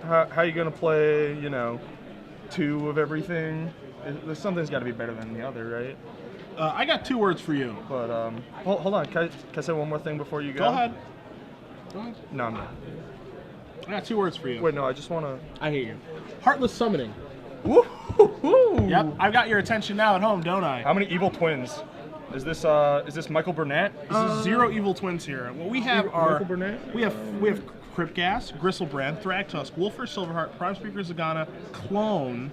how you gonna play, you know, 2 of everything? Something's got to be better than the other, right? I got 2 words for you. But hold on, can I say one more thing before you go? Go ahead. Go ahead. No, I'm not. I got 2 words for you. Wait, no, I just want to. I hate you. Heartless Summoning. Woo-hoo-hoo! Yep, I've got your attention now at home, don't I? How many evil twins? Is this Michael Burnett? This is 0 evil twins here. What we have are Michael Burnett? we have Cryptgas, Gristlebrand, Thragtusk, Wolfer, Silverheart, Prime Speaker, Zagana, Clone,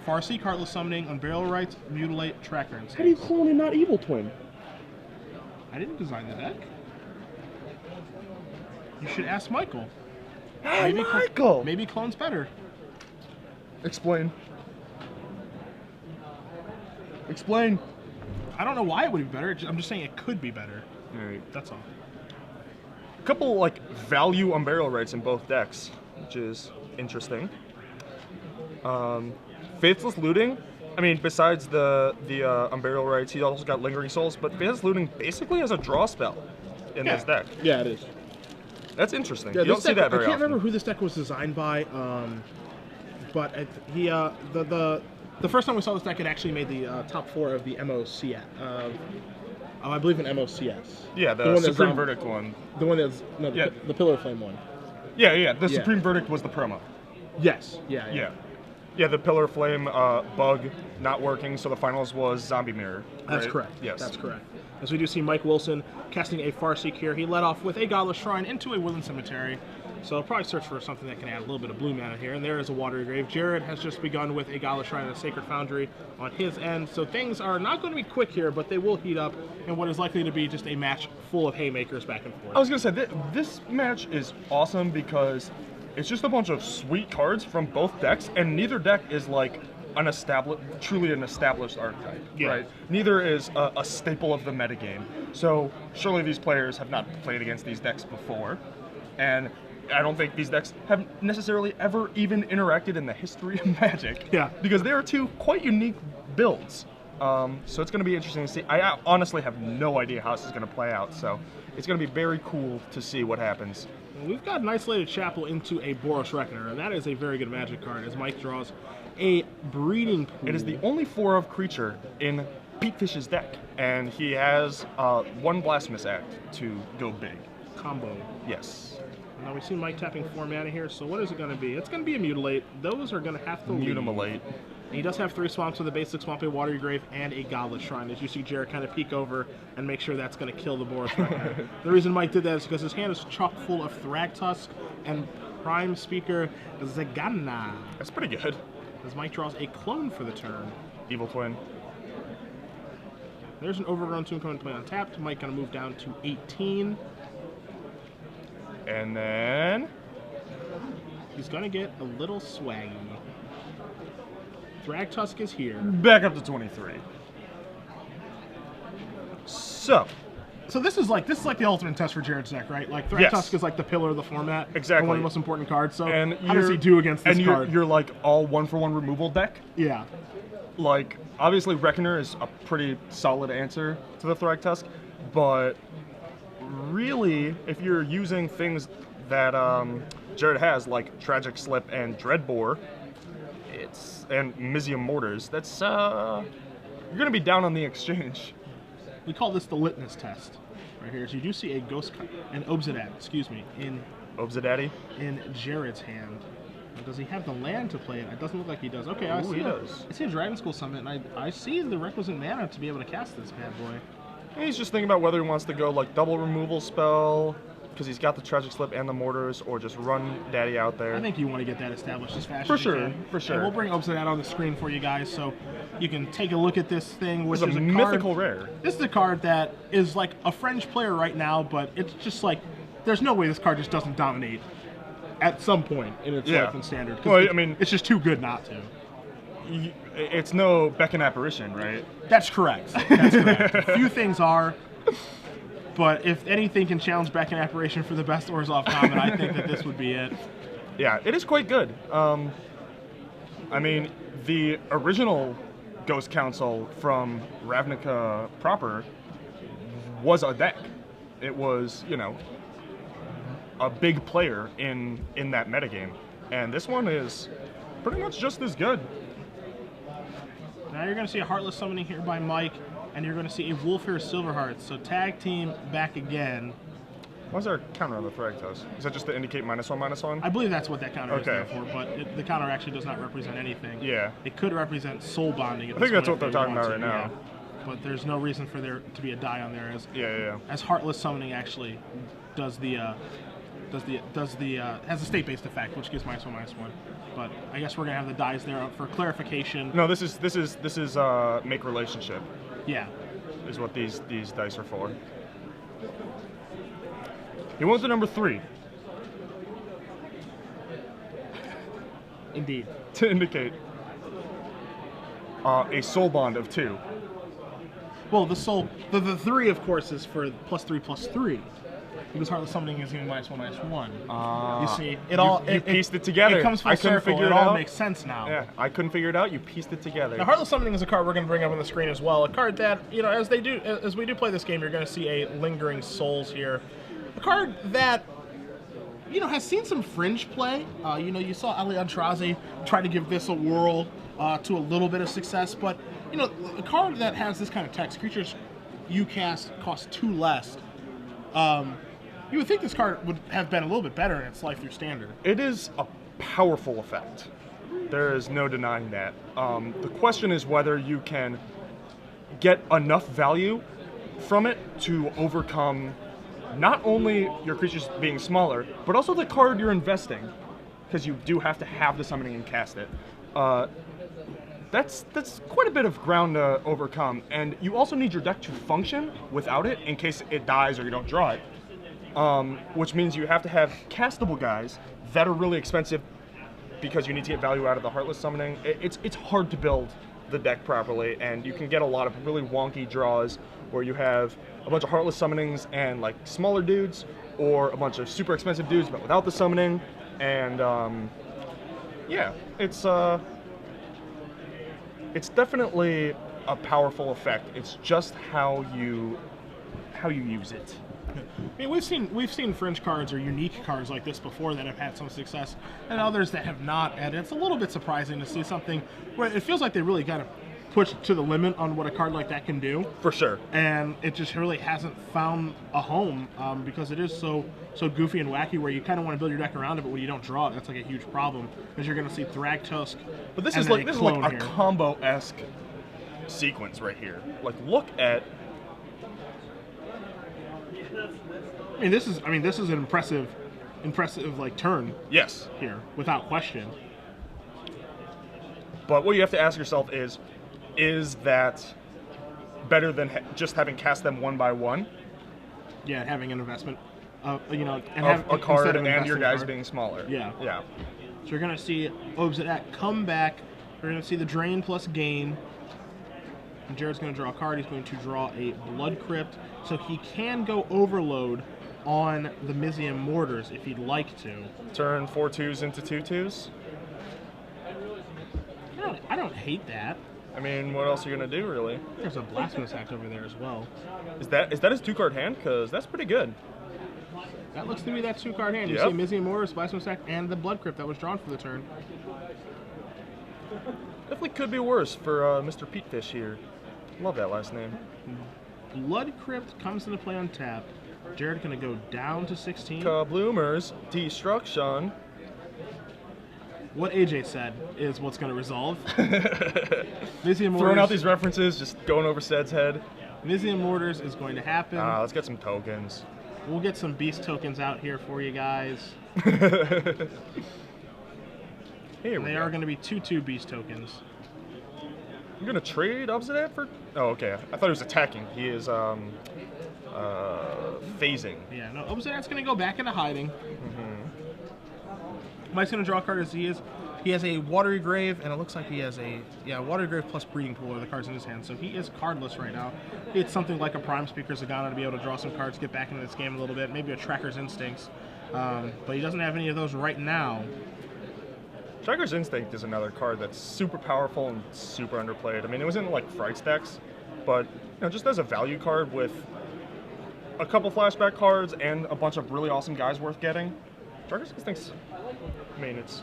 Farseek, Heartless Summoning, Unburial Rites, Mutilate, Tracker, and How do you clone and not evil twin? I didn't design the deck. You should ask Michael. Hey, Michael! Maybe Clone's better. Explain. Explain. I don't know why it would be better. I'm just saying it could be better. All right. That's all. A couple like value Unburial Rites in both decks, which is interesting. Faithless Looting. I mean, besides the Unburial Rites, he also got Lingering Souls, but Faithless Looting basically has a draw spell in this deck. Yeah, it is. That's interesting. Yeah, you don't see that very often. I can't often. remember who this deck was designed by, but the first time we saw this deck, it actually made the top 4 of the MOC. I believe in MOCS. Yeah, the one Supreme Verdict one. The one that's the Pillar Flame one. Yeah. The Supreme Verdict was the promo. Yes. Yeah. Yeah, the Pillar Flame bug not working, so the finals was Zombie Mirror. That's right? correct. Yes. That's correct. As we do see Mike Wilson casting a Farseek here, he led off with a Godless Shrine into a Woodland Cemetery. So I'll probably search for something that can add a little bit of blue mana here. And there is a Watery Grave. Jared has just begun with a Godless Shrine and a Sacred Foundry on his end. So things are not going to be quick here, but they will heat up in what is likely to be just a match full of haymakers back and forth. I was going to say, this match is awesome because it's just a bunch of sweet cards from both decks, and neither deck is like truly an established archetype, right? Neither is a staple of the metagame. So surely these players have not played against these decks before, and I don't think these decks have necessarily ever even interacted in the history of Magic. Yeah. Because they are 2 quite unique builds. So it's going to be interesting to see. I honestly have no idea how this is going to play out, so it's going to be very cool to see what happens. We've got an Isolated Chapel into a Boros Reckoner, and that is a very good Magic card as Mike draws a Breeding Pool. It is the only 4-of creature in Petefish's deck, and he has 1 Blasphemous Act to go big. Combo. Yes. Now we see Mike tapping 4 mana here, so what is it going to be? It's going to be a Mutilate. Those are going to have to Mutilate. And he does have 3 swamps with a basic swamp, a Watery Grave, and a Godless Shrine. As you see Jared kind of peek over and make sure that's going to kill the Boros Reckoner. The reason Mike did that is because his hand is chock full of Thragtusk and Prime Speaker Zagana. That's pretty good. As Mike draws a Clone for the turn. Evil Twin. There's an Overgrown Tomb coming to play untapped. Mike going to move down to 18. And then he's going to get a little swaggy. Thragtusk is here. Back up to 23. So this is like the ultimate test for Jared's deck, right? Like Thragtusk is like the pillar of the format. Exactly. One of the most important cards. So and how does he do against this card? And you're like all 1-for-1 removal deck. Yeah. Like obviously Reckoner is a pretty solid answer to the Thragtusk, but really if you're using things that Jared has like Tragic Slip and Dreadbore, and Mizium Mortars, that's you're gonna be down on the exchange. We call this the litmus test right here. So you do see a an Obsidian, in Obsidian? In Jared's hand. Does he have the land to play it? It doesn't look like he does. Okay, I see a Dragon School Summit, and I see the requisite mana to be able to cast this bad boy. And he's just thinking about whether he wants to go like double removal spell, because he's got the Tragic Slip and the Mortars, or just run Daddy out there. I think you want to get that established as fast as you can. For sure. And we'll bring Obsidian on the screen for you guys so you can take a look at this thing, which is a mythical rare. This is a card that is like a fringe player right now, but it's just like, there's no way this card just doesn't dominate at some point in its life and standard. Well, I mean, it's just too good not to. It's no Beckon Apparition, right? That's correct. That's correct. A few things are, but if anything can challenge Beckon Apparition for the best Orzhov common, I think that this would be it. Yeah, it is quite good. I mean, the original Ghost Council from Ravnica proper was a deck. It was, you know, a big player in that metagame. And this one is pretty much just as good. Now you're going to see a Heartless summoning here by Mike, and you're going to see a Wolfir Silverheart. So tag team back again. Why is there a counter on the Thragtusk? Is that just to indicate -1/-1? I believe that's what that counter is Okay. there for, but the counter actually does not represent anything. Yeah. It could represent soul bonding. I think that's what they're talking about right now. Yeah. But there's no reason for there to be a die on there as Heartless summoning actually does has a state-based effect, which gives -1/-1. But I guess we're gonna have the dies there for clarification. No, this is make relationship. Yeah. Is what these dice are for. He wants the number 3 Indeed. to indicate a soul bond of 2. Well, the 3 of course is for +3/+3. Because Heartless summoning is going to be -1/-1. You see, you pieced it together. It comes full I couldn't circle. figure It it all out. makes sense now. Yeah, I couldn't figure it out. You pieced it together. Now, Heartless summoning is a card we're going to bring up on the screen as well. A card that, you know, as we do play this game, you're going to see a Lingering Souls here. A card that, you know, has seen some fringe play. You know, you saw Ali Andrazi try to give this a whirl to a little bit of success, but, you know, a card that has this kind of text, creatures you cast cost 2 less. You would think this card would have been a little bit better in its life through standard. It is a powerful effect. There is no denying that. The question is whether you can get enough value from it to overcome not only your creatures being smaller, but also the card you're investing, because you do have to have the summoning and cast it. That's quite a bit of ground to overcome, and you also need your deck to function without it in case it dies or you don't draw it. Which means you have to have castable guys that are really expensive because you need to get value out of the Heartless summoning. It's hard to build the deck properly, and you can get a lot of really wonky draws where you have a bunch of Heartless summonings and like smaller dudes, or a bunch of super expensive dudes but without the summoning, and yeah, it's definitely a powerful effect. It's just how you use it. I mean, we've seen fringe cards or unique cards like this before that have had some success, and others that have not. And it's a little bit surprising to see something where it feels like they really kind of pushed to the limit on what a card like that can do. For sure. And it just really hasn't found a home because it is so goofy and wacky, where you kind of want to build your deck around it, but when you don't draw it, that's like a huge problem. Because you're going to see Thragtusk. But this is like a combo-esque sequence right here. Like, look at. I mean, this is an impressive like turn. Yes. Here, without question. But what you have to ask yourself is that better than just having cast them one by one? Yeah, having an investment, you know, and of have a card and your guys card. being smaller. Yeah. Yeah. So you're gonna see Obsidian come back. We're gonna see the drain plus gain. And Jared's gonna draw a card. He's going to draw a Blood Crypt, so he can go Overload on the Mizium Mortars if he'd like to. Turn 4 2s into 2 2s. I don't hate that. I mean, what else are you gonna do, really? There's a Blasphemous Act over there as well. Is that his 2-card hand? Because that's pretty good. That looks to be that 2-card hand. You Yep. see Mizium Mortars, Blasphemous Act, and the Blood Crypt that was drawn for the turn. Definitely could be worse for Mr. Petefish here. Love that last name. Blood Crypt comes into play on tap. Jared gonna go down to 16. Kabloomers, Destruction. What AJ said is what's gonna resolve. Mizium Mortars. Throwing out these references, just going over Sed's head. Mizium Mortars is going to happen. Let's get some tokens. We'll get some beast tokens out here for you guys. Here They are going to be 2/2 beast tokens. You're gonna trade Obsidian for? Oh, okay. I thought he was attacking. He is phasing. Yeah, no, Obsidian's going to go back into hiding. Mike's going to draw a card as he is. He has a Watery Grave, and it looks like he has a Watery Grave plus Breeding Pool are the cards in his hand. So he is cardless right now. It's something like a Prime Speaker Zagana to be able to draw some cards, get back into this game a little bit. Maybe a Tracker's Instincts, but he doesn't have any of those right now. Tracker's Instinct is another card that's super powerful and super underplayed. I mean, it was in like Fright stacks, but just as a value card with a couple flashback cards and a bunch of really awesome guys worth getting. Tracker's Instinct's, I mean, it's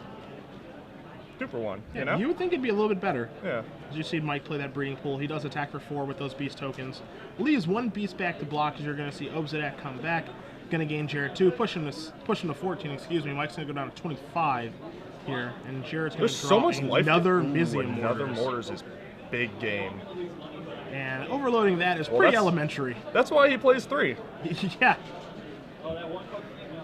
2-for-1. Yeah, You know? you would think it'd be a little bit better. Yeah. As you see Mike play that breeding pool, he does attack for 4 with those beast tokens. Leaves 1 beast back to block, as you're going to see Obsidian come back. Going to gain Jared 2, pushing to 14, excuse me. Mike's going to go down to 25 here, and Jared's going to draw so much life. another Ooh, Mizium another Mortars. Mortars is big game. And overloading that is pretty elementary. That's why he plays 3. Yeah.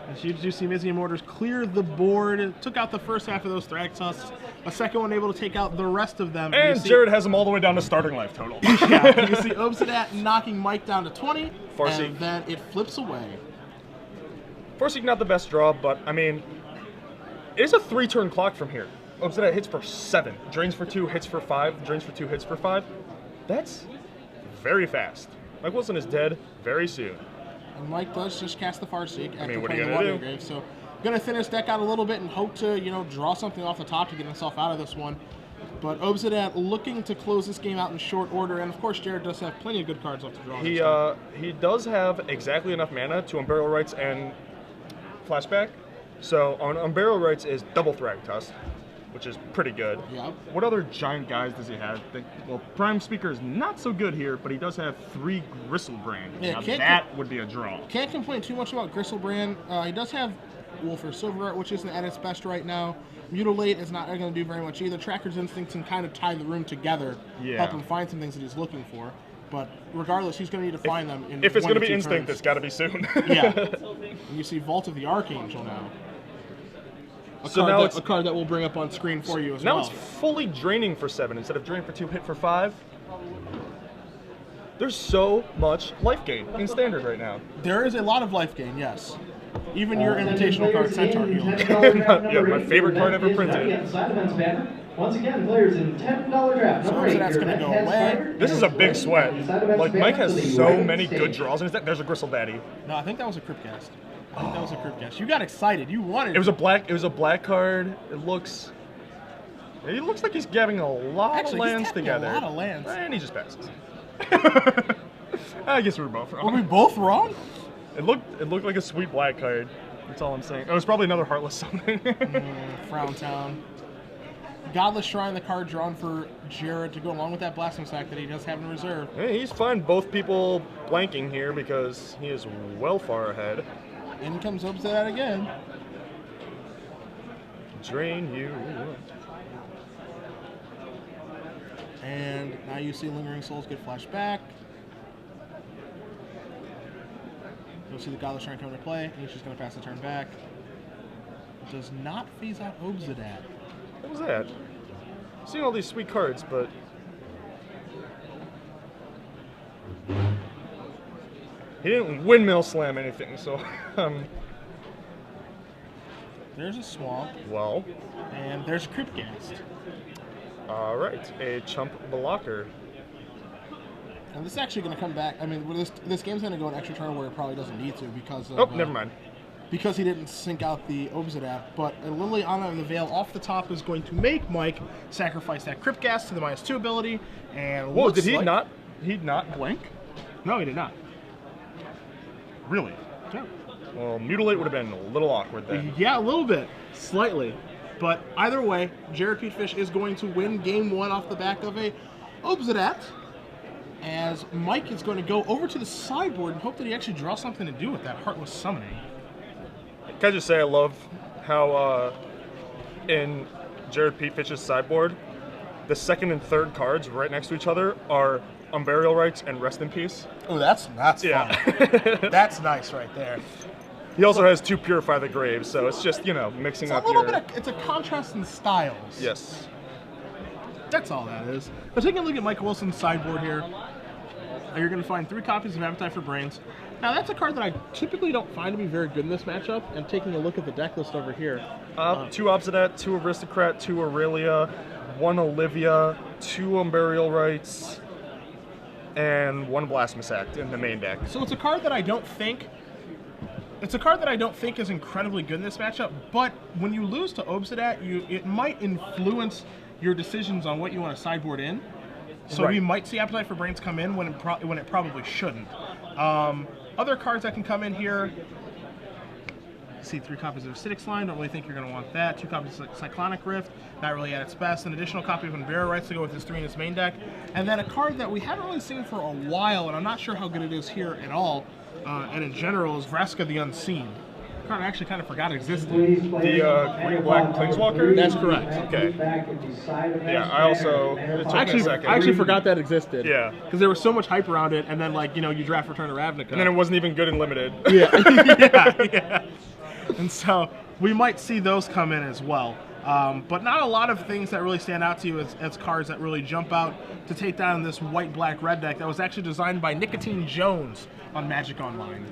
As you do see Mizium Mortars clear the board, took out the first half of those Thragtusts, a second one able to take out the rest of them. And Jared has them all the way down to starting life total. Yeah, you see Obsidian knocking Mike down to 20, Farseek. and then it flips away. Farseek not the best draw, but I mean, it is a 3-turn clock from here. Obsidian hits for 7, drains for 2, hits for 5, drains for 2, hits for 5. That's very fast. Mike Wilson is dead very soon. And Mike does just cast the Farseek after what are you playing the gonna Water do? Grave, so gonna thin his deck out a little bit and hope to, draw something off the top to get himself out of this one. But Obsidian looking to close this game out in short order, and of course Jared does have plenty of good cards left to draw. He does have exactly enough mana to Unburial Rites and Flashback. So on Unburial Rites is double Thragtusk, which is pretty good. Yep. What other giant guys does he have? Well, Prime Speaker is not so good here, but he does have 3 Gristlebrand. Yeah, now that would be a draw. Can't complain too much about Gristlebrand. He does have Wolf or Silver, which isn't at its best right now. Mutilate is not going to do very much either. Tracker's Instinct can kind of tie the room together, help him find some things that he's looking for. But regardless, he's going to need to find them in If it's going to be Instinct, it's got to be soon. Yeah. And you see Vault of the Archangel now. A card that we'll bring up on screen for you as well. Now it's fully draining for 7 instead of draining for 2, hit for 5. There's so much life gain in Standard right now. There is a lot of life gain, yes. Even your invitational card, Centaur Heal. Yeah, my favorite card ever printed. Once again, players in $10 draft. So that's going to go away. This is a big sweat. Like, Mike has so many good draws in his deck. There's a Gristle Daddy. No, I think that was a Crypt Cast. I think that was a Crypt Cast. You got excited. You wanted it. Was a black card. It looks like he's gathering a lot of lands together. A lot of lands. And he just passes. I guess we were both wrong. Were we both wrong? It looked like a sweet black card. That's all I'm saying. It was probably another Heartless something. Frown Town. Godless Shrine, the card drawn for Jared to go along with that Blasting Sack that he does have in reserve. Hey, he's fine both people blanking here because he is well far ahead. In comes Obsidian again. Drain you. And now you see Lingering Souls get flashed back. You'll see the Godless Shrine come into play, and he's just going to pass the turn back. It does not phase out Obsidian. What was that? I'm seeing all these sweet cards, but he didn't windmill slam anything, so there's a Swamp. Well. And there's Crypt Cast. Alright, a chump blocker. And this is actually going to come back. I mean, this game's going to go an extra turn where it probably doesn't need to because of... Oh, never mind. Because he didn't sync out the Obsidian. But a Lily Honor of the Veil off the top is going to make Mike sacrifice that Crypt Gas to the -2 ability. And whoa, did he not blank? No, he did not. Really? Yeah. Well, Mutilate would have been a little awkward then. Yeah, a little bit. Slightly. But either way, Jared Petefish is going to win Game 1 off the back of a Obsidian. As Mike is going to go over to the sideboard and hope that he actually draws something to do with that Heartless Summoning. Can I just say I love how in Jared Petefish's sideboard, the second and third cards right next to each other are Unburial Rites and Rest in Peace. Oh, that's yeah. fun. That's nice right there. He also has 2 Purify the Graves, so it's just, mixing up your... It's a contrast in styles. Yes. That's all that is. But taking a look at Mike Wilson's sideboard here, you're going to find 3 copies of Appetite for Brains. Now, that's a card that I typically don't find to be very good in this matchup. And taking a look at the deck list over here. 2 Obsidian, 2 Aristocrat, 2 Aurelia, 1 Olivia, 2 Unburial Rites, and 1 Blasphemous Act in the main deck. So it's a card that I don't think... It's a card that I don't think is incredibly good in this matchup, but when you lose to Obsidian, it might influence your decisions on what you want to sideboard in. So we might see Appetite for Brains come in when it probably shouldn't. Other cards that can come in here, See 3 copies of Acidic Slime, don't really think you're going to want that. 2 copies of Cyclonic Rift, not really at its best. An additional copy of Unburial Rights to go with his 3 in his main deck. And then a card that we haven't really seen for a while, and I'm not sure how good it is here at all, and in general, is Vraska the Unseen. A card I actually kind of forgot existed. The green-black Planeswalker? That's correct. Okay. Yeah, I also, it took me a second. I actually forgot that existed. Yeah. Because there was so much hype around it, and then, like, you know, you draft Return to Ravnica. And then it wasn't even good and limited. Yeah. Yeah. And so we might see those come in as well. But not a lot of things that really stand out to you as cards that really jump out to take down this white-black-red deck that was actually designed by Nicotine Jones on Magic Online.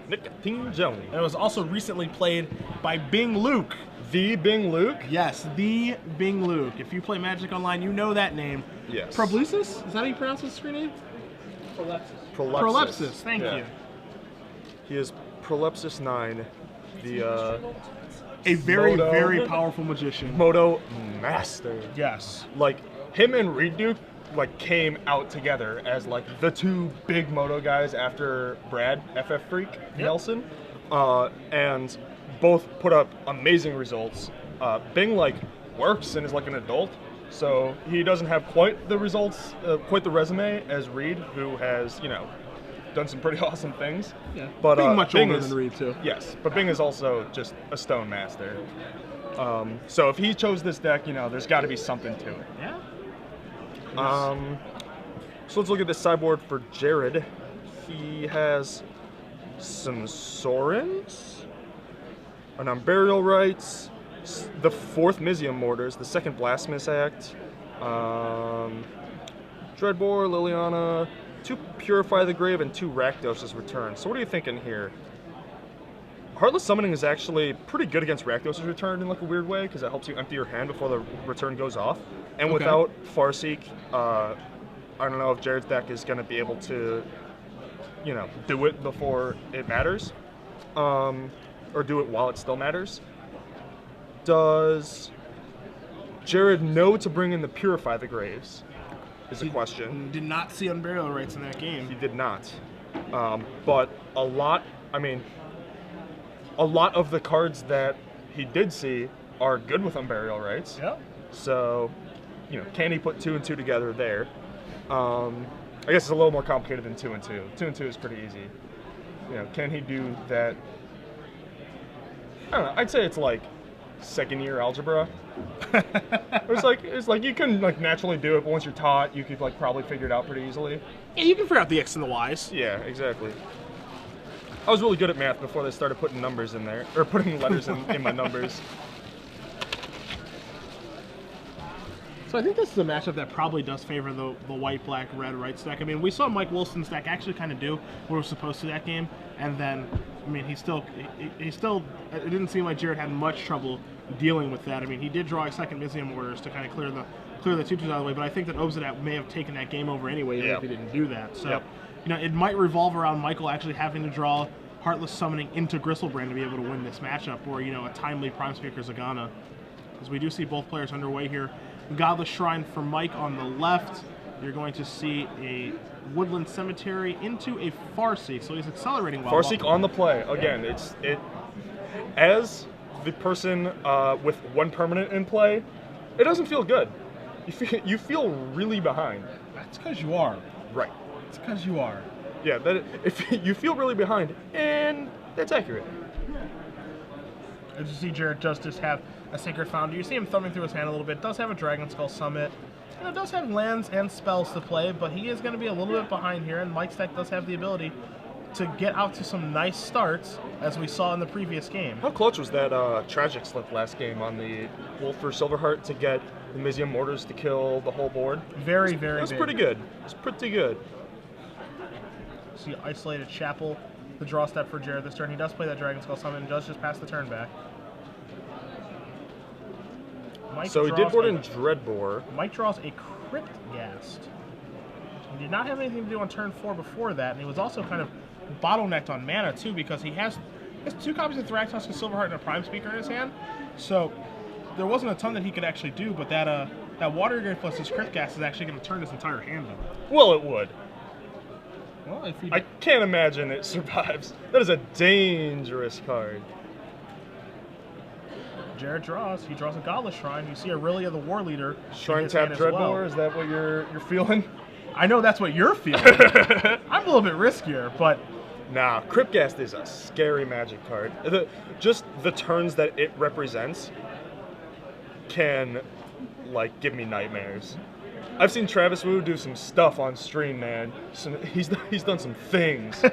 Nicotine Jones. And it was also recently played by Bing Luke. The Bing Luke? Yes, the Bing Luke. If you play Magic Online, you know that name. Yes. Prolepsis? Is that how you pronounce his screen name? Prolepsis, thank you. He is Prolepsis 9, a very, Moto. very powerful magician. Moto Master. Yes. Like, him and Reed Duke, like, came out together as, like, the 2 big Moto guys after Brad, FF Freak, Nelson. And both put up amazing results. Bing, like, works and is, like, an adult. So he doesn't have quite the results, quite the resume as Reed, who has, you know, done some pretty awesome things. Yeah. But Being much Bing older is, than Reed, too. Yes, but Bing is also just a stone master. So if he chose this deck, you know, there's got to be something to it. Yeah. So let's look at this sideboard for Jared. He has some Sorens, an Unburial Rights, the 4th Mizium Mortars, the 2nd Blasphemous Act, Dreadbore, Liliana, 2 Purify the Grave, and 2 Rakdos's Return. So what are you thinking here? Heartless Summoning is actually pretty good against Rakdos's Return in like a weird way, because it helps you empty your hand before the return goes off. And without Farseek, I don't know if Jared's deck is going to be able to, you know, do it before it matters, or do it while it still matters. Does Jared know to bring in the Purify the Graves? Is the question. Did not see Unburial Rights in that game. He did not. But a lot of the cards that he did see are good with Unburial Rights. Yeah. So, you know, can he put 2 and 2 together there? I guess it's a little more complicated than 2 and 2. 2 and 2 is pretty easy. You know, can he do that? I don't know. I'd say it's like 2nd year algebra. it's like you can like naturally do it, but once you're taught, you could like probably figure it out pretty easily. Yeah, you can figure out the X and the Y's. Yeah, exactly. I was really good at math before they started putting numbers in there, or putting letters in my numbers. So I think this is a matchup that probably does favor the white, black, red, right stack. I mean, we saw Mike Wilson's deck actually kind of do what it was supposed to that game, and then, I mean, he still, it didn't seem like Jared had much trouble dealing with that. I mean, he did draw a 2nd Mizium Orders to kind of clear the 2/2s out of the way, but I think that Obsidat may have taken that game over anyway, even if he didn't do that. So, you know, it might revolve around Michael actually having to draw Heartless Summoning into Gristlebrand to be able to win this matchup, or, you know, a timely Prime Speaker Zagana. Because we do see both players underway here. Godless Shrine for Mike on the left. You're going to see a Woodland Cemetery into a Farseek, so he's accelerating while Farseek on the play. Again, as the person with 1 permanent in play, it doesn't feel good. You feel really behind. That's because you are. Right. It's because you are. Yeah, if you feel really behind, and that's accurate. As you see, Jared does just have a Sacred Founder. You see him thumbing through his hand a little bit. Does have a Dragon Skull Summit. And it does have lands and spells to play, but he is going to be a little bit behind here, and Mike's deck does have the ability to get out to some nice starts, as we saw in the previous game. How clutch was that Tragic Slip last game on the Wolf for Silverheart to get the Mizium Mortars to kill the whole board? Very, very It was big. pretty good. It was pretty good. See Isolated Chapel, the draw step for Jared this turn. He does play that Dragon Skull Summon and does just pass the turn back. Mike So he did draws board in Dreadbore. Mike draws a Crypt Ghast. He did not have anything to do on turn 4 before that, and he was also kind of bottlenecked on mana too, because he has 2 copies of Thraxos and Silverheart and a Prime Speaker in his hand. So there wasn't a ton that he could actually do, but that Water Grave plus his Crypt Ghast is actually going to turn his entire hand over. Well, it would. Well, if he I can't imagine it survives. That is a dangerous card. Jared draws. He draws a Godless Shrine. You see Aurelia, the War Leader. Shrine tap Dreadbore, is that what you're feeling? I know that's what you're feeling. I'm a little bit riskier, but... Nah, Cryptghast is a scary Magic card. Just the turns that it represents can, like, give me nightmares. I've seen Travis Wu do some stuff on stream, man. He's done some things.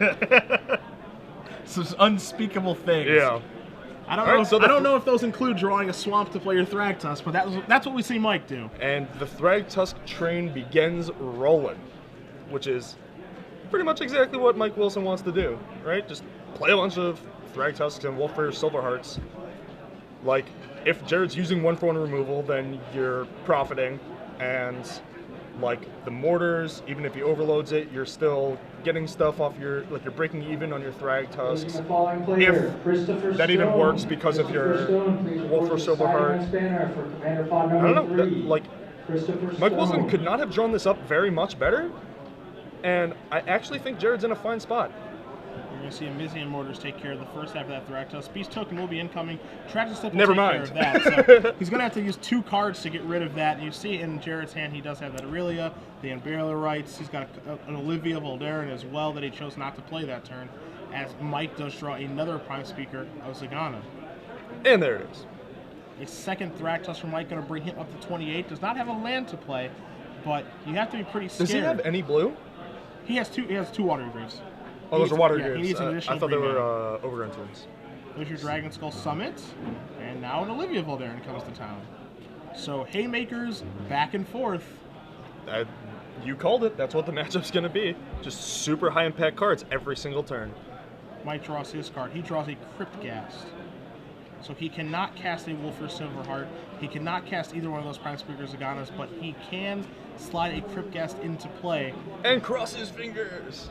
Some unspeakable things. Yeah. I don't know if those include drawing a swamp to play your Thragtusk, but that's what we see Mike do. And the Thragtusk train begins rolling, which is pretty much exactly what Mike Wilson wants to do, right? Just play a bunch of Thragtusks and Wolfir Silverhearts. Like, if Jared's using 1-for-1 removal, then you're profiting, and like the Mortars, even if he overloads it, you're still getting stuff off your, like, you're breaking even on your Thragtusks. If that even works because of your Wolfir Silverheart. I don't know, like, Mike Wilson could not have drawn this up very much better, and I actually think Jared's in a fine spot. You're going to see Amizian Mortars take care of the first half of that Thragtusk. Beast Token will be incoming. Thragtusk will Never take mind. care of that. So he's going to have to use 2 cards to get rid of that. And you see in Jared's hand, he does have that Aurelia, the Unburial Rights. He's got an Olivia Voldaren as well that he chose not to play that turn, as Mike does draw another Prime Speaker of Zagana. And there it is. A second Thragtusk from Mike going to bring him up to 28. Does not have a land to play, but you have to be pretty scared. Does he have any blue? He has 2 Water Graves. Oh, those are Water He Graves. needs an additional I thought they green were mana. Overgrown Twins. There's your Dragon Skull Summit, and now an Olivia Voldaren comes to town. So Haymakers back and forth. You called it. That's what the matchup's going to be. Just super high impact cards every single turn. Mike draws his card. He draws a Cryptghast. So he cannot cast a Wolfir Silverheart. He cannot cast either one of those Prime Speaker Zaganas, but he can slide a Cryptghast into play. And cross his fingers.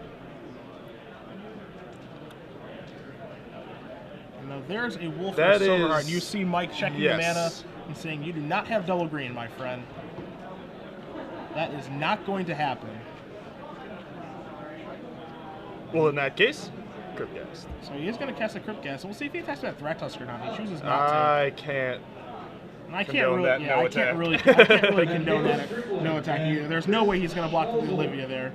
Now there's a Wolfir Silverheart. You see Mike checking yes. the mana and saying, you do not have double green, my friend. That is not going to happen. Well, in that case, Cryptghast. So he is going to cast a Cryptghast. We'll see if he attacks that Thragtusk or not. He chooses not to. I can't. I can't really, that no I attack. can't really condone that no attack either. There's no way he's going to block the Olivia there.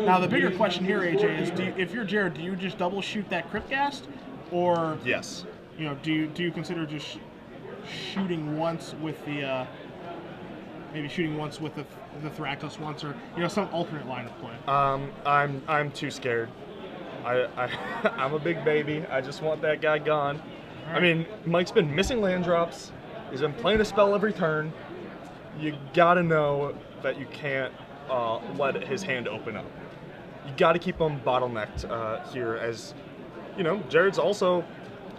Now the bigger question here, AJ, is if you're Jared, do you just double shoot that Cryptghast, or Yes. you know, do you consider just shooting once with the maybe shooting once with the Thragtusk once, or some alternate line of play? I'm too scared. I'm a big baby. I just want that guy gone. Right. I mean, Mike's been missing land drops. He's been playing a spell every turn. You gotta know that you can't let his hand open up. You gotta keep him bottlenecked here, as Jared's also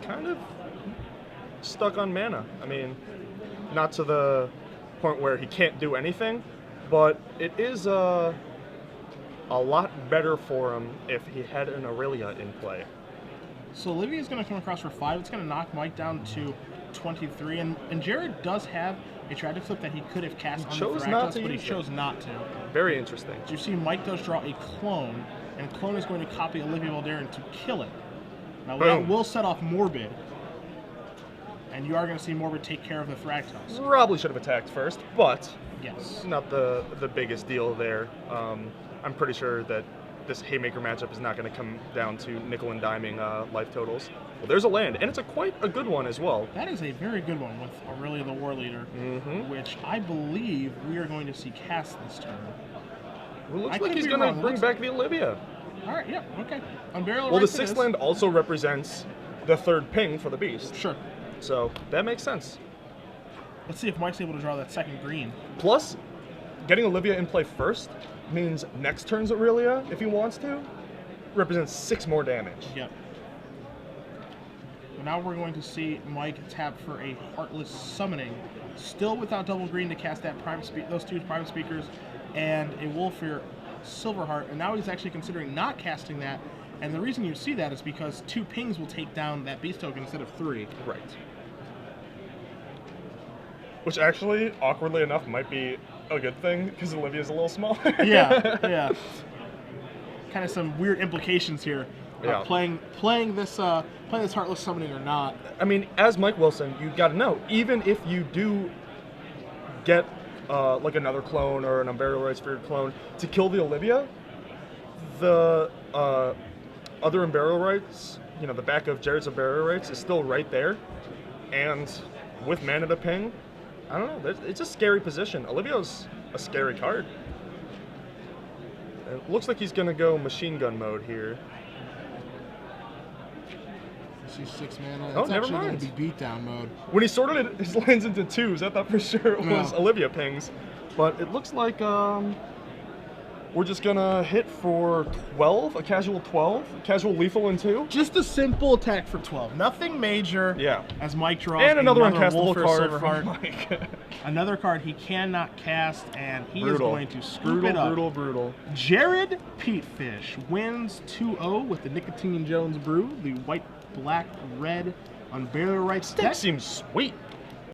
kind of stuck on mana. I mean, not to the point where he can't do anything, but it is a lot better for him if he had an Aurelia in play. So Olivia's going to come across for 5. It's going to knock Mike down to 23, and Jared does have a tragic flip that he could have cast on the Thragtusk, but he chose not to. Very interesting. So you see Mike does draw a Clone, and Clone is going to copy Olivia Voldaren to kill it. Now that will set off Morbid, and you are going to see Morbid take care of the Thragtusk. Probably should have attacked first, but yes, not the biggest deal there. I'm pretty sure that this Haymaker matchup is not going to come down to nickel and diming life totals. Well, there's a land, and it's quite a good one as well. That is a very good one with Aurelia the War Leader, which I believe we are going to see cast this turn. Well, looks like he's going to bring back the Olivia. All right, yeah, okay. Unburial well, the Rights 6th land also represents the 3rd ping for the Beast. Sure. So that makes sense. Let's see if Mike's able to draw that second green. Plus, getting Olivia in play first means next turn's Aurelia, if he wants to, represents 6 more damage. Yep. Well, now we're going to see Mike tap for a Heartless Summoning, still without double green to cast that those 2 Prime Speakers and a Wolfir Silverheart, and now he's actually considering not casting that, and the reason you see that is because 2 pings will take down that Beast Token instead of 3. Right. Which actually, awkwardly enough, might be a good thing, because Olivia's a little small. yeah. Kind of some weird implications here. playing this Heartless Summoning or not. I mean, as Mike Wilson, you got to know, even if you do get like another clone or an Unburial Rites Spirit clone to kill the Olivia, the other Unburial Rites, you know, the back of Jared's Unburial Rites is still right there, and with mana to ping, I don't know, it's a scary position. Olivia's a scary card. It looks like he's going to go machine gun mode here. She's 6 mana. Oh, it's never actually mind. going to be beatdown mode. When he sorted his lands into 2s, I thought for sure it was Olivia pings. But it looks like we're just going to hit for 12, a casual 12, casual lethal in 2. Just a simple attack for 12. Nothing major. Yeah. As Mike draws And another uncastable Wolfer card Silverheart. from Mike. Another card he cannot cast, and he is going to scoop brutal, it up. Brutal. Jared Petefish wins 2-0 with the Nicotine Jones Brew, the white, black, red Unburial Rites Deck deck. seems sweet.